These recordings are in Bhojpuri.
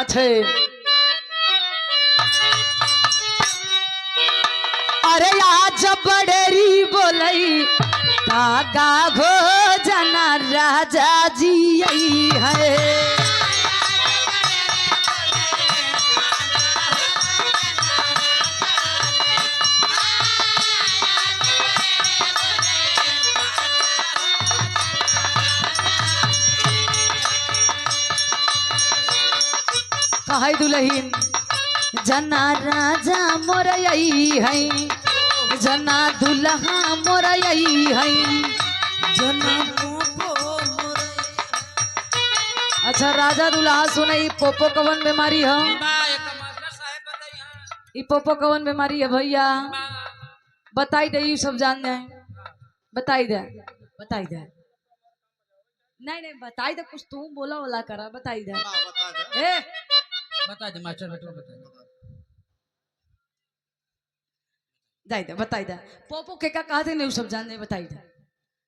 बात है। अरे आज बड़ेरी बोलई कागा भोजना राजा जी यही है। कहे दुल्हीन जना राजा मोर यही है, जना दुल्हा मोर यही है, जना पोपो मोर। अच्छा राजा दुल्हा सुनई पोपो कवन बीमारी है? ई पोपो कवन बीमारी है भैया? बताई दे, सब जान जाए। बताई दे, बताई दे। नहीं नहीं बताई दे, कुछ तू बोला वाला करा। बताई दे, ए बता दे मास्टर बेटा, बता दे। जाई दे, बताई दे। पोपो के का कहते नहीं सब जान दे। बताई दे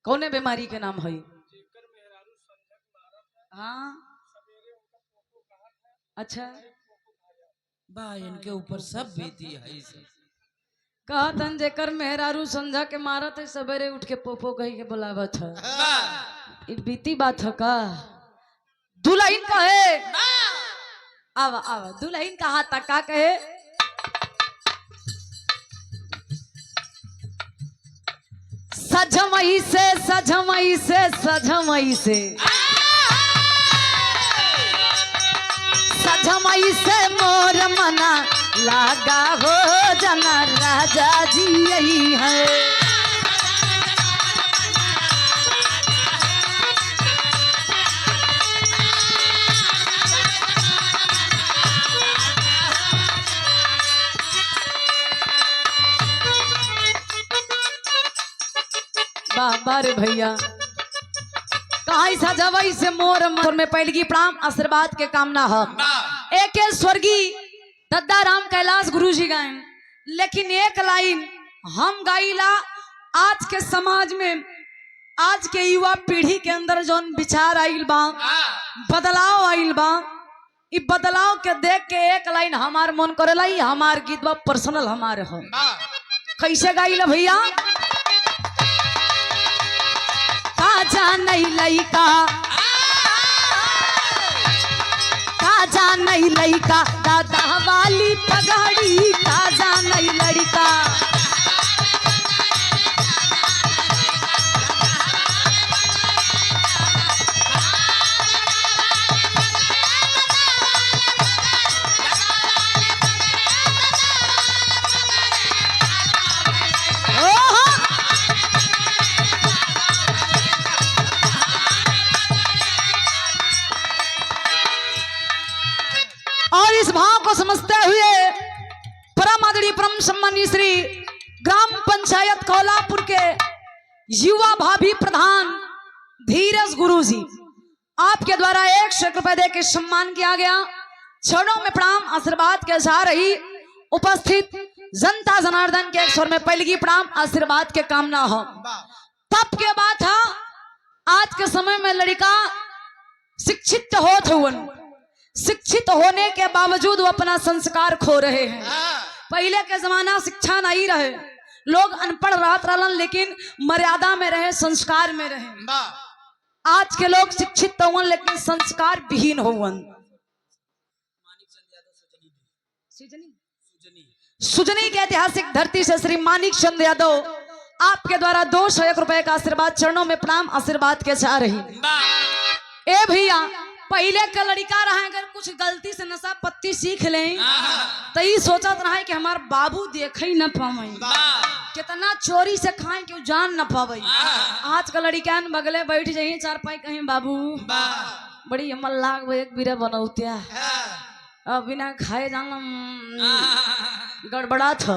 कौने बीमारी के नाम है? हाँ अच्छा बा इनके ऊपर सब बीती है। कहतन जेकर मेहरारू संझा के मारत है, सवेरे उठ के पोपो कही के बुलावत है। ई बीती बात है का? दुल्हन कहे आवा आवा, दुल्हन कहा था का कहे? सजमई से सजमई से सजमई से सजमई से मोर मना लागा हो जना राजा जी यही है। बारे भैया कहा सजवई से मोर में पहलगी प्राम आशीर्वाद के कामना है। एक स्वर्गीय दद्दा राम कैलाश गुरु जी गायन, लेकिन एक लाइन हम गाइला आज के समाज में, आज के युवा पीढ़ी के अंदर जौन विचार आइल बा, बदलाव आइल बा, इ बदलाव के देख के एक लाइन हमार मन करेला, हमार गीत बा पर्सनल हमारे हो। कैसे गाइला भैया? काजा नहीं लइका, काजा नहीं लइका दादा वाली पगड़ी, काजा नहीं लड़का। और इस भाव को समझते हुए परम आदरणीय परम सम्मानीय श्री ग्राम पंचायत कोल्हापुर के युवा भाभी प्रधान धीरज गुरु जी, आपके द्वारा 100 रुपए दे के सम्मान किया गया। चरणों में प्रणाम आशीर्वाद के जा रही उपस्थित जनता जनार्दन के 100 में पहलगी प्रणाम आशीर्वाद के कामना हो। तब के बाद था आज के समय में लड़का शिक्षित होत हुवन, शिक्षित होने के बावजूद वो अपना संस्कार खो रहे हैं। पहले के जमाना शिक्षा नहीं रहे, लोग अनपढ़ रात रहलन, लेकिन मर्यादा में रहे, संस्कार में रहे। आज के लोग शिक्षित होवन लेकिन संस्कार विहीन होवन। सुजनी के ऐतिहासिक धरती से श्री मानिक चंद यादव आपके द्वारा 201 रुपए का आशीर्वाद, चरणों में प्रणाम आशीर्वाद के जा रही। ए भैया पहले का लड़का रहा, अगर कुछ गलती से नशा पत्ती सीख लें तो ये सोचत रहा कि हमार बाबू देख ही न पावे, कितना चोरी से खाए क्यों जान न पावे। आज का लड़का बगले बैठ जाइए चार पाई कहीं बाबू बड़ी हमल लाग एक बीरे बनौतिया, अब बिना खाए जान गड़बड़ा था।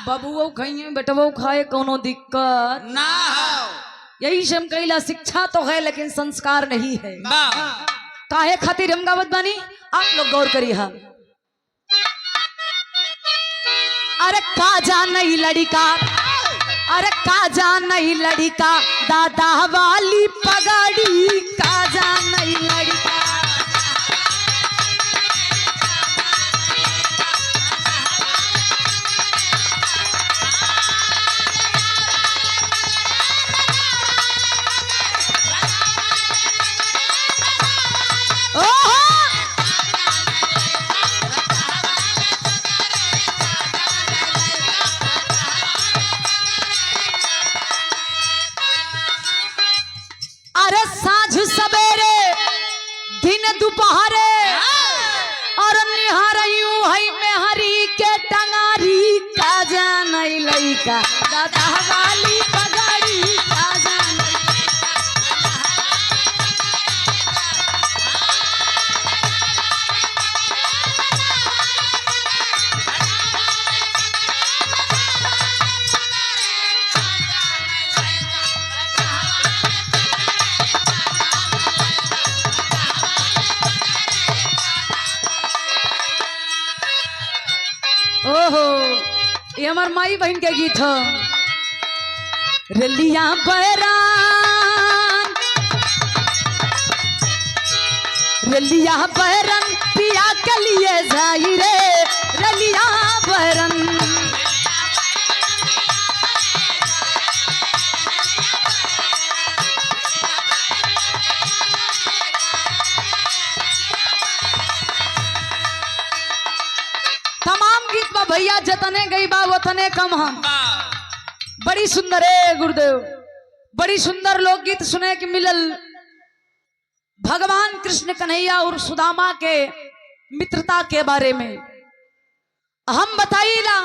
बाबू खाइए बेटबो खाए कोनो दिक्कत ना हो। यही से हम कहिला शिक्षा तो है लेकिन संस्कार नहीं है। काहे खातिर हम गावत बानी, आप लोग गौर करिए। हाँ अरे काजा नहीं लड़का, अरे काजा नहीं लड़का दादा वाली पगड़ी, काजा नहीं लड़का। का दादा वाली पगड़ी क्या जाने। ओहो ये हमार माई बहन के गीत हो। रलिया बैरन रलिया बैरन पिया के लिए जाई रे रलिया बैरन। तमाम गीत बा भैया जतने गई बा वतने कम हम। बड़ी सुंदर है गुरुदेव, बड़ी सुंदर लोकगीत सुने के मिलल। भगवान कृष्ण कन्हैया और सुदामा के मित्रता के बारे में हम बताइला।